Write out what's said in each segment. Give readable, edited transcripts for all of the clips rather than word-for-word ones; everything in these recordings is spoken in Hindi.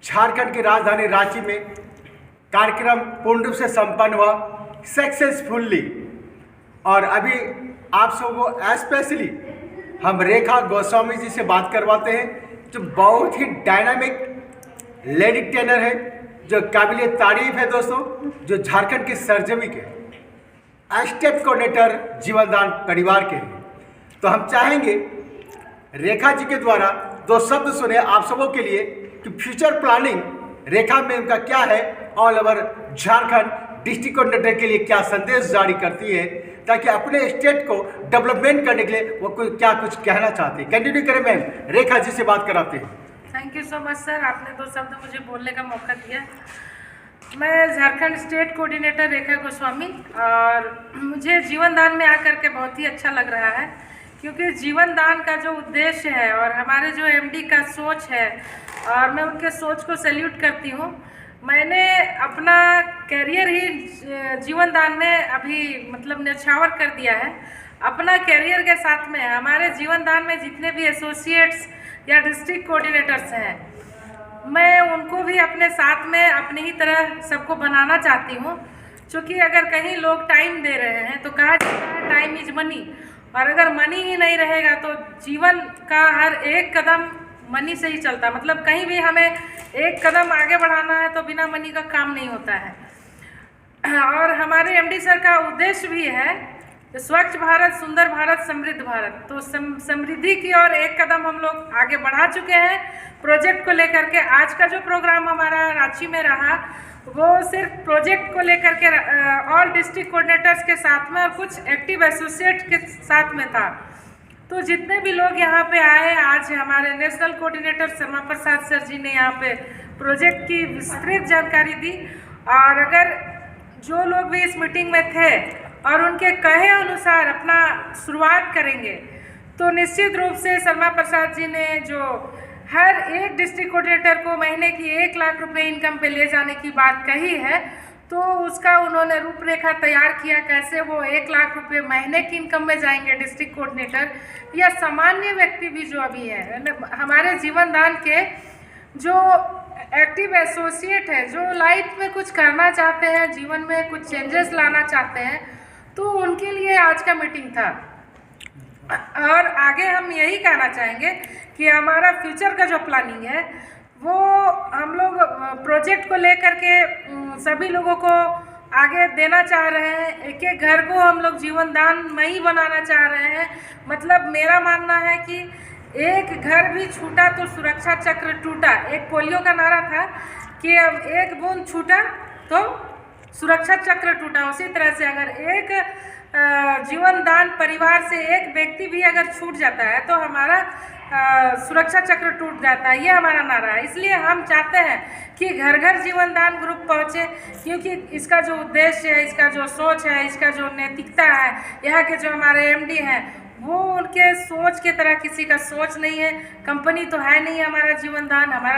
झारखंड की राजधानी रांची में कार्यक्रम पूर्ण रूप से संपन्न हुआ सक्सेसफुली। और अभी आप सबको स्पेशली हम रेखा गोस्वामी जी से बात करवाते हैं, जो बहुत ही डायनामिक लेडी टेनर है, जो काबिल तारीफ है दोस्तों, जो झारखंड की सरजमी के स्टेट कोऑर्डिनेटर जीवनदान परिवार के हैं। तो हम चाहेंगे रेखा जी के द्वारा दो शब्द सुने आप सबों के लिए कि फ्यूचर प्लानिंग रेखा में उनका क्या है, all over Jharkhand district coordinator के लिए क्या संदेश जारी करती है, ताकि अपने स्टेट को डेवलपमेंट करने के लिए वो क्या कुछ कहना चाहते हैं। कंटिन्यू करें मैम, रेखा जी से बात कराते हैं। Thank you so much sir, आपने दो शब्द मुझे बोलने का मौका दिया। मैं झारखंड स्टेट कोऑर्डिनेटर रेखा गोस्वामी, और मुझे जीवनदान में आकर के बहुत ही अच्छा लग रहा है, क्योंकि जीवनदान का जो उद्देश्य है और हमारे जो एमडी का सोच है, और मैं उनके सोच को सैल्यूट करती हूँ। मैंने अपना कैरियर ही जीवनदान में अभी मतलब न्यौछावर कर दिया है। अपना कैरियर के साथ में हमारे जीवनदान में जितने भी एसोसिएट्स या डिस्ट्रिक्ट कोऑर्डिनेटर्स हैं, मैं उनको भी अपने साथ में अपनी ही तरह सबको बनाना चाहती हूँ। क्योंकि अगर कहीं लोग टाइम दे रहे हैं तो कहा जाता है टाइम इज मनी, और अगर मनी ही नहीं रहेगा तो जीवन का हर एक कदम मनी से ही चलता। मतलब कहीं भी हमें एक कदम आगे बढ़ाना है तो बिना मनी का काम नहीं होता है। और हमारे एमडी सर का उद्देश्य भी है स्वच्छ भारत, सुंदर भारत, समृद्ध भारत। तो समृद्धि की ओर एक कदम हम लोग आगे बढ़ा चुके हैं प्रोजेक्ट को लेकर के। आज का जो प्रोग्राम हमारा रांची में रहा वो सिर्फ प्रोजेक्ट को लेकर के ऑल डिस्ट्रिक्ट कोऑर्डिनेटर्स के साथ में और कुछ एक्टिव एसोसिएट के साथ में था। तो जितने भी लोग यहाँ पे आए, आज हमारे नेशनल कोऑर्डिनेटर शर्मा प्रसाद सर जी ने यहाँ पे प्रोजेक्ट की विस्तृत जानकारी दी। और अगर जो लोग भी इस मीटिंग में थे और उनके कहे अनुसार अपना शुरुआत करेंगे, तो निश्चित रूप से शर्मा प्रसाद जी ने जो हर एक डिस्ट्रिक्ट कोऑर्डिनेटर को महीने की 1 लाख रुपए इनकम पे ले जाने की बात कही है, तो उसका उन्होंने रूपरेखा तैयार किया, कैसे वो 1 लाख रुपए महीने की इनकम में जाएंगे डिस्ट्रिक्ट कोऑर्डिनेटर या सामान्य व्यक्ति भी जो अभी है। हमारे जीवनदान के जो एक्टिव एसोसिएट है, जो लाइफ में कुछ करना चाहते हैं, जीवन में कुछ चेंजेस लाना चाहते हैं, तो उनके लिए आज का मीटिंग था। और आगे हम यही कहना चाहेंगे कि हमारा फ्यूचर का जो प्लानिंग है वो हम लोग प्रोजेक्ट को लेकर के सभी लोगों को आगे देना चाह रहे हैं। एक एक घर को हम लोग जीवनदान में ही बनाना चाह रहे हैं। मतलब मेरा मानना है कि एक घर भी छूटा तो सुरक्षा चक्र टूटा। एक पोलियो का नारा था कि अब एक बूंद छूटा तो सुरक्षा चक्र टूटा। उसी तरह से अगर एक जीवनदान परिवार से एक व्यक्ति भी अगर छूट जाता है तो हमारा सुरक्षा चक्र टूट जाता है। ये हमारा नारा है। इसलिए हम चाहते हैं कि घर घर जीवनदान ग्रुप पहुँचे, क्योंकि इसका जो उद्देश्य है, इसका जो सोच है, इसका जो नैतिकता है, यहाँ के जो हमारे एमडी हैं वो उनके सोच के तरह किसी का सोच नहीं है। कंपनी तो है नहीं हमारा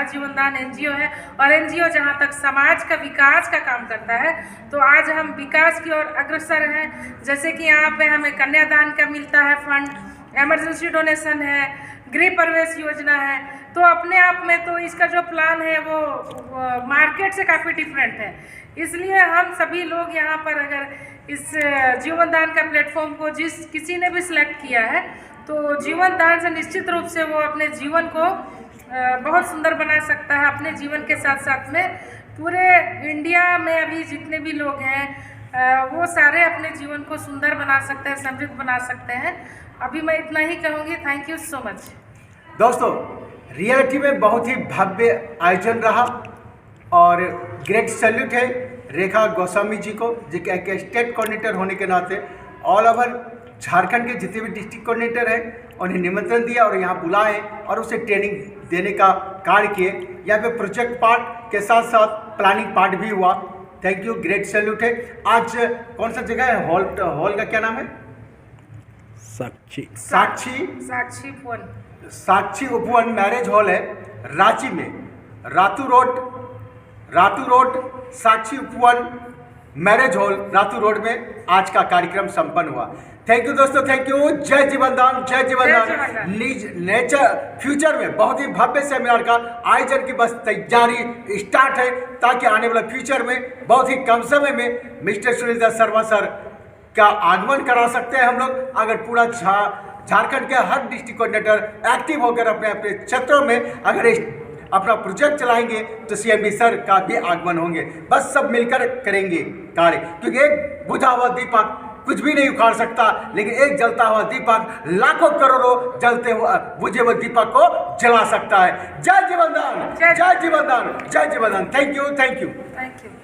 जीवनदान एनजीओ है, और एनजीओ जहाँ तक समाज का विकास का काम करता है, तो आज हम विकास की ओर अग्रसर हैं। जैसे कि यहाँ पे हमें कन्यादान का मिलता है फंड, इमरजेंसी डोनेशन है, गृह प्रवेश योजना है। तो अपने आप में तो इसका जो प्लान है वो मार्केट से काफ़ी डिफरेंट है। इसलिए हम सभी लोग यहाँ पर अगर इस जीवनदान का प्लेटफॉर्म को किसी ने भी सिलेक्ट किया है, तो जीवनदान से निश्चित रूप से वो अपने जीवन को बहुत सुंदर बना सकता है। अपने जीवन के साथ साथ में पूरे इंडिया में अभी जितने भी लोग हैं वो सारे अपने जीवन को सुंदर बना सकते हैं, समृद्ध बना सकते हैं। अभी मैं इतना ही कहूँगी। Thank you so much. दोस्तों, रियलिटी में बहुत ही भव्य आयोजन रहा, और ग्रेट सैल्यूट है रेखा गोस्वामी जी को, जो कि एक स्टेट कोऑर्डिनेटर होने के नाते ऑल ओवर झारखंड के जितने भी डिस्ट्रिक्ट कोऑर्डिनेटर हैं उन्हें निमंत्रण दिया और यहाँ बुलाए और उसे ट्रेनिंग देने का कार्य किए। यहाँ पे प्रोजेक्ट पार्ट के साथ साथ प्लानिंग पार्ट भी हुआ। थैंक यू, ग्रेट सैल्यूट है। आज कौन सा जगह है? हॉल का क्या नाम है? साक्षी उपवन मैरिज हॉल है रांची में, रातू रोड साक्षी उपवन मैरिज हॉल रातू रोड में आज का कार्यक्रम संपन्न हुआ। थैंक यू दोस्तों, थैंक यू। जय जीवनदान, जय जीवनदान। नेचर फ्यूचर में बहुत ही भव्य सेमिनार का आयोजन की बस तैयारी स्टार्ट है, ताकि आने वाला फ्यूचर में बहुत ही कम समय में मिस्टर सुनील शर्मा सर का आगमन करा सकते हैं हम लोग। अगर पूरा झारखंड के हर डिस्ट्रिक्ट कोऑर्डिनेटर एक्टिव होकर अपने अपने क्षेत्रों में अगर अपना प्रोजेक्ट चलाएंगे तो सीएमडी सर का भी आगमन होंगे। बस सब मिलकर करेंगे कार्य, क्योंकि एक बुझा हुआ दीपक कुछ भी नहीं उखाड़ सकता, लेकिन एक जलता हुआ दीपक लाखों करोड़ों जलते हुए बुझे हुए दीपक को जला सकता है। जय जीवनदान, जय जीवनदान, जय जीवनदान। Thank you, thank you, thank you.